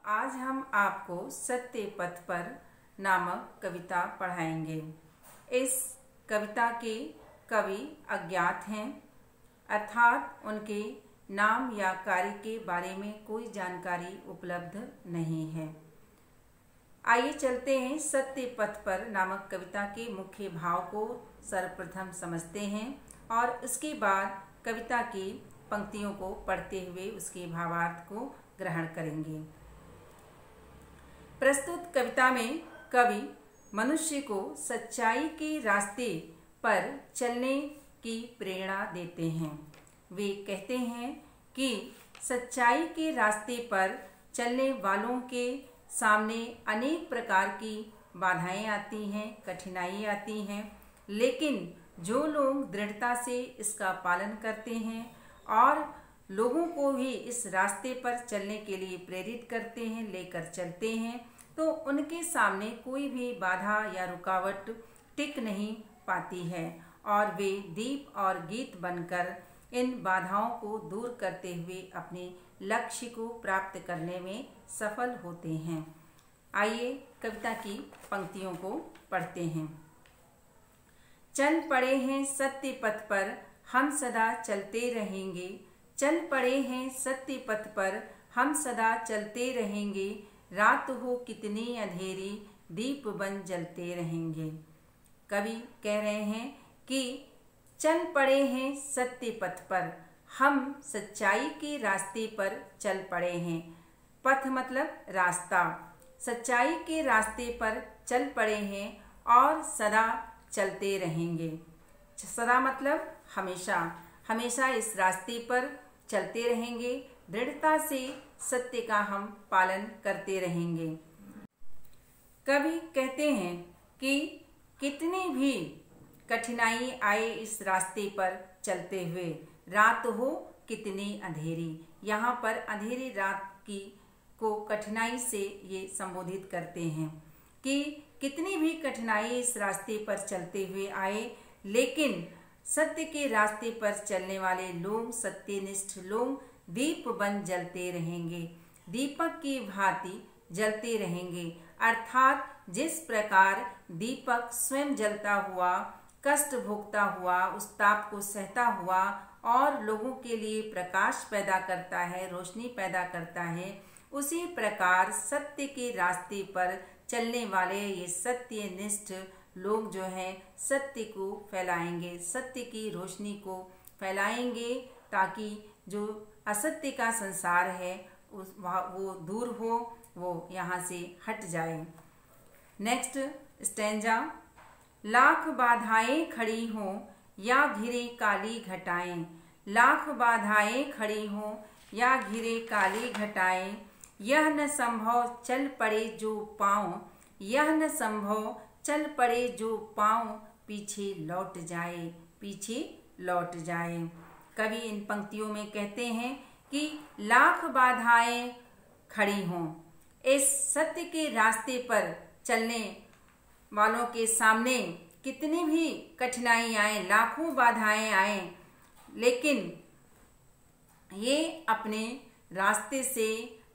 आज हम आपको सत्य पथ पर नामक कविता पढ़ाएंगे। इस कविता के कवि अज्ञात हैं, अर्थात उनके नाम या कार्य के बारे में कोई जानकारी उपलब्ध नहीं है। आइए चलते हैं सत्य पथ पर नामक कविता के मुख्य भाव को सर्वप्रथम समझते हैं और उसके बाद कविता की पंक्तियों को पढ़ते हुए उसके भावार्थ को ग्रहण करेंगे। प्रस्तुत कविता में कवि मनुष्य को सच्चाई के रास्ते पर चलने की प्रेरणा देते हैं। वे कहते हैं कि सच्चाई के रास्ते पर चलने वालों के सामने अनेक प्रकार की बाधाएं आती हैं, कठिनाई आती हैं, लेकिन जो लोग दृढ़ता से इसका पालन करते हैं और लोगों को भी इस रास्ते पर चलने के लिए प्रेरित करते हैं, लेकर चलते हैं, तो उनके सामने कोई भी बाधा या रुकावट टिक नहीं पाती है और वे दीप और गीत बनकर इन बाधाओं को दूर करते हुए अपने लक्ष्य को प्राप्त करने में सफल होते हैं। आइए कविता की पंक्तियों को पढ़ते हैं। चल पड़े हैं सत्य पथ पर हम सदा चलते रहेंगे, चल पड़े हैं सत्य पथ पर हम सदा चलते रहेंगे, रात हो कितनी अंधेरी दीप बन जलते रहेंगे। कवि कह रहे हैं कि चल पड़े हैं सत्य पथ पर, हम सच्चाई के रास्ते पर चल पड़े हैं। पथ मतलब रास्ता, सच्चाई के रास्ते पर चल पड़े हैं और सदा चलते रहेंगे। सदा मतलब हमेशा, हमेशा इस रास्ते पर चलते रहेंगे, दृढ़ता से सत्य का हम पालन करते रहेंगे। कवि कहते हैं कि कितनी भी कठिनाई आए इस रास्ते पर चलते हुए, रात हो कितनी अंधेरी, यहाँ पर अंधेरी रात की को कठिनाई से ये संबोधित करते हैं कि कितनी भी कठिनाई इस रास्ते पर चलते हुए आए, लेकिन सत्य के रास्ते पर चलने वाले लोग, सत्यनिष्ठ लोग दीप बन जलते रहेंगे, दीपक की भांति जलते रहेंगे। अर्थात जिस प्रकार दीपक स्वयं जलता हुआ, कष्ट भोगता हुआ, उस ताप को सहता हुआ और लोगों के लिए प्रकाश पैदा करता है, रोशनी पैदा करता है, उसी प्रकार सत्य के रास्ते पर चलने वाले ये सत्यनिष्ठ लोग जो हैं सत्य को फैलाएंगे, सत्य की रोशनी को फैलाएंगे, ताकि जो असत्य का संसार है वो दूर हो, वो यहाँ से हट जाए। Next stanza. लाख बाधाएं खड़ी हों या घिरे काली घटाएं, लाख बाधाएं खड़ी हों या घिरे काली घटाएं, यह न संभव चल पड़े जो पाँव, यह न संभव चल पड़े जो पाँव पीछे लौट जाए, पीछे लौट जाए। कवि इन पंक्तियों में कहते हैं कि लाख बाधाएं खड़ी हों, इस सत्य के रास्ते पर चलने वालों के सामने कितनी भी कठिनाई आए, लाखों बाधाएं आए, लेकिन ये अपने रास्ते से,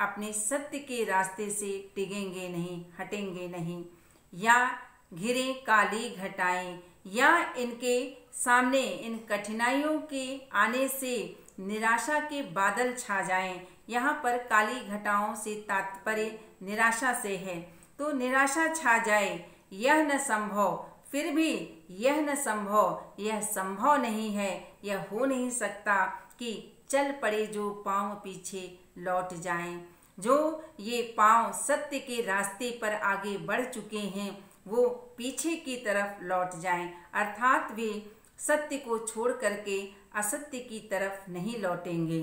अपने सत्य के रास्ते से टिकेंगे नहीं, हटेंगे नहीं। या घिरे काली घटाएं, या इनके सामने इन कठिनाइयों के आने से निराशा के बादल छा जाएं। यहाँ पर काली घटाओं से तात्पर्य निराशा से है, तो निराशा छा जाए। यह न संभव, फिर भी यह न संभव, यह संभव नहीं है, यह हो नहीं सकता कि चल पड़े जो पाँव पीछे लौट जाएं। जो ये पाँव सत्य के रास्ते पर आगे बढ़ चुके हैं वो पीछे की तरफ लौट जाएं, अर्थात वे सत्य को छोड़ करके असत्य की तरफ नहीं लौटेंगे।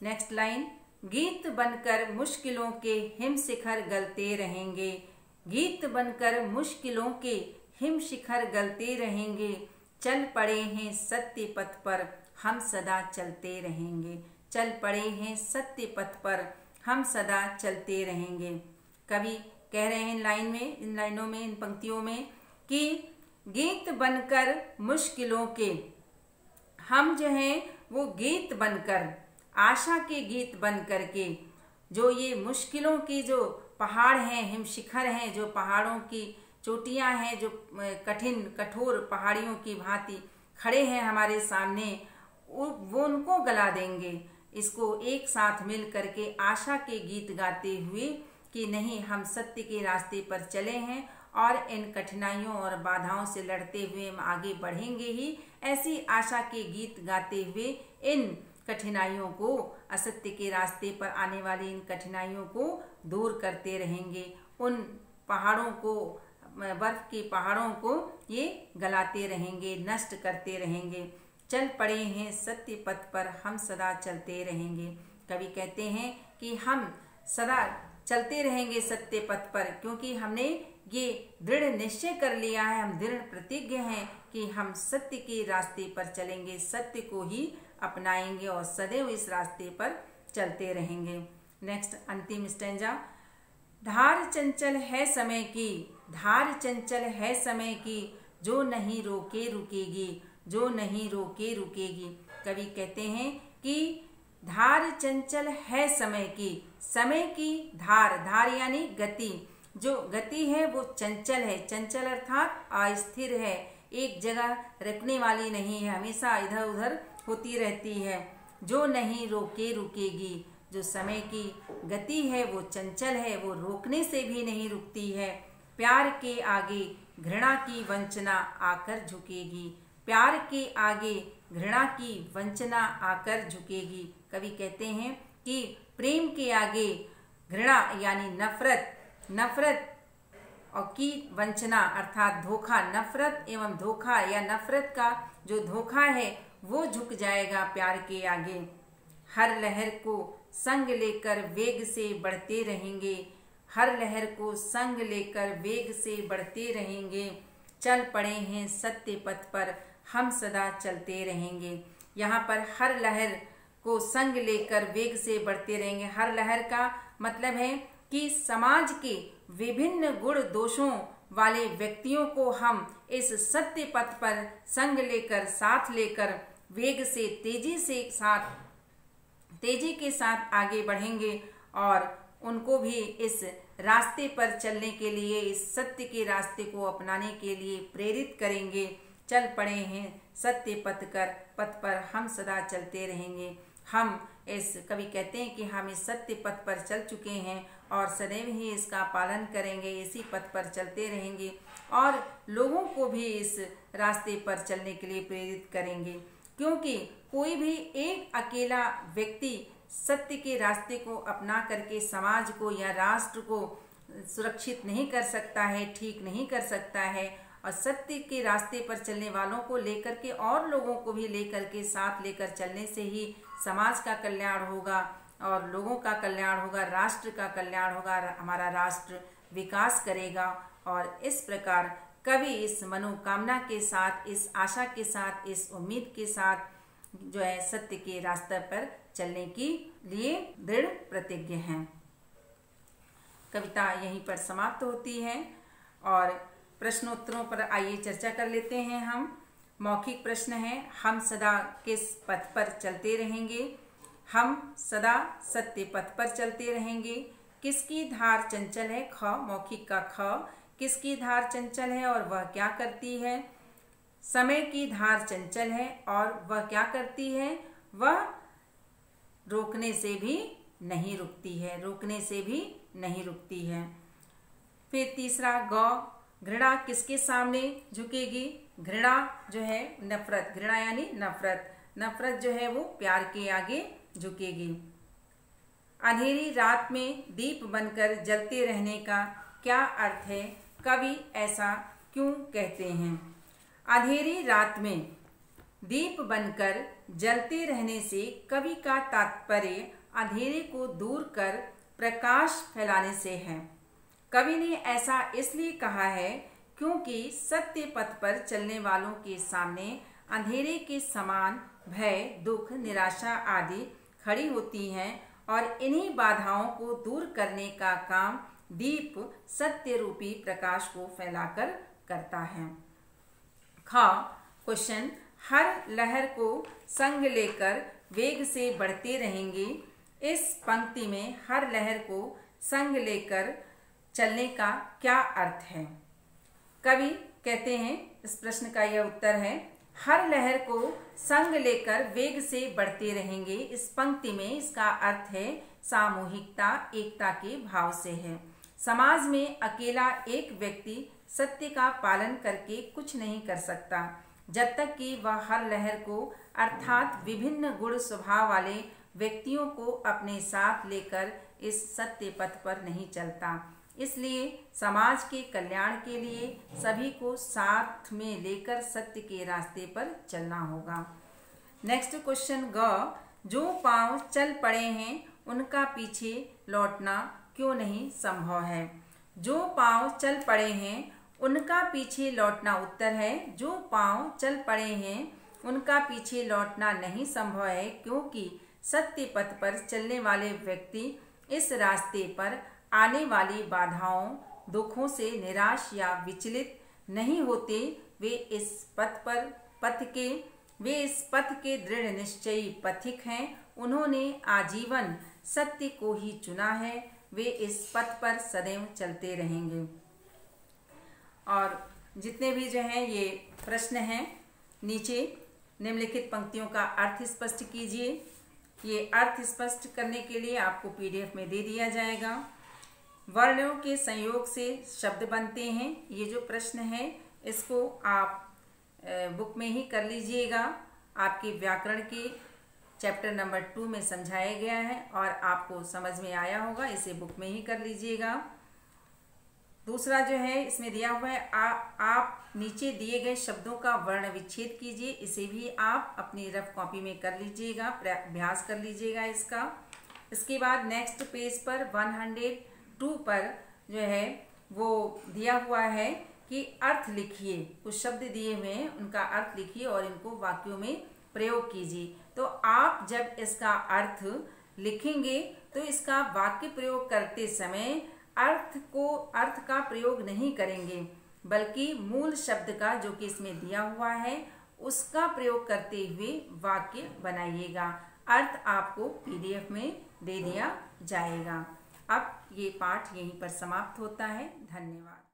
Next line. गीत बनकर मुश्किलों के हिम शिखर गलते रहेंगे, गीत बनकर मुश्किलों के हिम शिखर गलते रहेंगे, चल पड़े हैं सत्य पथ पर हम सदा चलते रहेंगे, चल पड़े हैं सत्य पथ पर हम सदा चलते रहेंगे। कवि कह रहे हैं इन लाइनों में, इन पंक्तियों में कि गीत बनकर मुश्किलों के, हम जो हैं वो गीत बनकर, आशा के गीत बन करके जो ये मुश्किलों की जो पहाड़ हैं, हिम शिखर हैं, जो पहाड़ों की चोटियां हैं, जो कठिन कठोर पहाड़ियों की भांति खड़े हैं हमारे सामने, वो उनको गला देंगे। इसको एक साथ मिल करके आशा के गीत गाते हुए कि नहीं, हम सत्य के रास्ते पर चले हैं और इन कठिनाइयों और बाधाओं से लड़ते हुए हम आगे बढ़ेंगे ही, ऐसी आशा के गीत गाते हुए इन कठिनाइयों को, असत्य के रास्ते पर आने वाली इन कठिनाइयों को दूर करते रहेंगे। उन पहाड़ों को, बर्फ के पहाड़ों को ये गलाते रहेंगे, नष्ट करते रहेंगे। चल पड़े हैं सत्य पथ पर, हम सदा चलते रहेंगे। कवि कहते हैं कि हम सदा चलते रहेंगे सत्य पथ पर, क्योंकि हमने ये दृढ़ निश्चय कर लिया है, हम दृढ़ प्रतिज्ञ हैं कि हम सत्य के रास्ते पर चलेंगे, सत्य को ही अपनाएंगे और सदैव इस रास्ते पर चलते रहेंगे। नेक्स्ट अंतिम स्टैंजा। धार चंचल है समय की, धार चंचल है समय की, जो नहीं रोके रुकेगी, जो नहीं रोके रुकेगी। कवि कहते हैं कि धार चंचल है समय की धार, धार यानी गति, जो गति है वो चंचल है। चंचल अर्थात अस्थिर है, एक जगह रुकने वाली नहीं है, हमेशा इधर उधर होती रहती है। जो नहीं रोके रुकेगी, जो समय की गति है वो चंचल है, वो रोकने से भी नहीं रुकती है। प्यार के आगे घृणा की वंचना आकर झुकेगी, प्यार के आगे घृणा की वंचना आकर झुकेगी। कवि कहते हैं कि प्रेम के आगे घृणा यानी नफरत, नफरत और की वंचना अर्थात धोखा, नफरत एवं धोखा या नफरत का जो धोखा है वो झुक जाएगा प्यार के आगे। हर लहर को संग लेकर वेग से बढ़ते रहेंगे, हर लहर को संग लेकर वेग से बढ़ते रहेंगे। चल पड़े हैं सत्य पथ पर, हम सदा चलते रहेंगे। यहाँ पर हर लहर को संग लेकर वेग से बढ़ते रहेंगे। हर लहर का मतलब है कि समाज के विभिन्न गुण दोषों वाले व्यक्तियों को हम इस सत्य पथ पर संग लेकर, साथ लेकर वेग से, तेजी के साथ आगे बढ़ेंगे और उनको भी इस रास्ते पर चलने के लिए, इस सत्य के रास्ते को अपनाने के लिए प्रेरित करेंगे। चल पड़े हैं सत्य पथ पर हम सदा चलते रहेंगे। हम इस कवि कहते हैं कि हम इस सत्य पथ पर चल चुके हैं और सदैव ही इसका पालन करेंगे, इसी पथ पर चलते रहेंगे और लोगों को भी इस रास्ते पर चलने के लिए प्रेरित करेंगे। क्योंकि कोई भी एक अकेला व्यक्ति सत्य के रास्ते को अपना करके समाज को या राष्ट्र को सुरक्षित नहीं कर सकता है, ठीक नहीं कर सकता है। और सत्य के रास्ते पर चलने वालों को लेकर के और लोगों को भी लेकर के साथ लेकर चलने से ही समाज का कल्याण होगा और लोगों का कल्याण होगा, राष्ट्र का कल्याण होगा, हमारा राष्ट्र विकास करेगा। और इस प्रकार कवि इस मनोकामना के साथ, इस आशा के साथ, इस उम्मीद के साथ जो है सत्य के रास्ते पर चलने के लिए दृढ़ प्रतिज्ञ हैं। कविता यहीं पर समाप्त होती है और प्रश्नोत्तरों पर आइए चर्चा कर लेते हैं हम। मौखिक प्रश्न है, हम सदा किस पथ पर चलते रहेंगे? हम सदा सत्य पथ पर चलते रहेंगे। किसकी धार चंचल है? ख, मौखिक का ख। किसकी धार चंचल है और वह क्या करती है? समय की धार चंचल है और वह क्या करती है? वह रोकने से भी नहीं रुकती है, रोकने से भी नहीं रुकती है। फिर तीसरा ग, घृणा किसके सामने झुकेगी? घृणा जो है नफरत, घृणा यानी नफरत, नफरत जो है वो प्यार के आगे झुकेगी। अंधेरी रात में दीप बनकर जलते रहने का क्या अर्थ है? कवि ऐसा क्यों कहते हैं? अंधेरी रात में दीप बनकर जलते रहने से कवि का तात्पर्य अंधेरे को दूर कर प्रकाश फैलाने से है। कवि ने ऐसा इसलिए कहा है क्योंकि सत्य पथ पर चलने वालों के सामने अंधेरे के समान भय, दुख, निराशा आदि खड़ी होती हैं और इन्हीं बाधाओं को दूर करने का काम दीप सत्य रूपी प्रकाश को फैलाकर करता है। ख, क्वेश्चन, हर लहर को संग लेकर वेग से बढ़ते रहेंगे। इस पंक्ति में हर लहर को संग लेकर चलने का क्या अर्थ है? कवि कहते हैं, इस प्रश्न का यह उत्तर है, हर लहर को संग लेकर वेग से बढ़ते रहेंगे। इस पंक्ति में इसका अर्थ है सामूहिकता, एकता के भाव से है। समाज में अकेला एक व्यक्ति सत्य का पालन करके कुछ नहीं कर सकता जब तक कि वह हर लहर को अर्थात विभिन्न गुण स्वभाव वाले व्यक्तियों को अपने साथ लेकर इस सत्य पथ पर नहीं चलता। इसलिए समाज के कल्याण के लिए सभी को साथ में लेकर सत्य के रास्ते पर चलना होगा। नेक्स्ट क्वेश्चन ग, जो पांव चल पड़े हैं उनका पीछे लौटना क्यों नहीं संभव है? जो पांव चल पड़े हैं उनका पीछे लौटना उत्तर है, जो पांव चल पड़े हैं उनका पीछे लौटना नहीं संभव है, क्योंकि सत्य पथ पर चलने वाले व्यक्ति इस रास्ते पर आने वाली बाधाओं, दुखों से निराश या विचलित नहीं होते। वे इस पथ के दृढ़ निश्चयी पथिक हैं। उन्होंने आजीवन सत्य को ही चुना है। वे इस पथ पर सदैव चलते रहेंगे। और जितने भी जो हैं ये प्रश्न हैं, नीचे निम्नलिखित पंक्तियों का अर्थ स्पष्ट कीजिए। ये अर्थ स्पष्ट करने के लिए आपको पीडीएफ में दे दिया जाएगा। वर्णों के संयोग से शब्द बनते हैं। ये जो प्रश्न है इसको आप बुक में ही कर लीजिएगा। आपके व्याकरण के चैप्टर नंबर 2 में समझाया गया है और आपको समझ में आया होगा। इसे बुक में ही कर लीजिएगा। दूसरा जो है इसमें दिया हुआ है, आप नीचे दिए गए शब्दों का वर्ण विच्छेद कीजिए। इसे भी आप अपनी रफ कॉपी में कर लीजिएगा, अभ्यास कर लीजिएगा इसका। इसके बाद नेक्स्ट पेज पर 102 पर जो है वो दिया हुआ है कि अर्थ लिखिए। कुछ शब्द दिए हुए हैं, उनका अर्थ लिखिए और इनको वाक्यों में प्रयोग कीजिए। तो आप जब इसका अर्थ लिखेंगे तो इसका वाक्य प्रयोग करते समय अर्थ का प्रयोग नहीं करेंगे, बल्कि मूल शब्द का जो कि इसमें दिया हुआ है उसका प्रयोग करते हुए वाक्य बनाइएगा। अर्थ आपको पीडीएफ में दे दिया जाएगा। अब ये पाठ यहीं पर समाप्त होता है। धन्यवाद।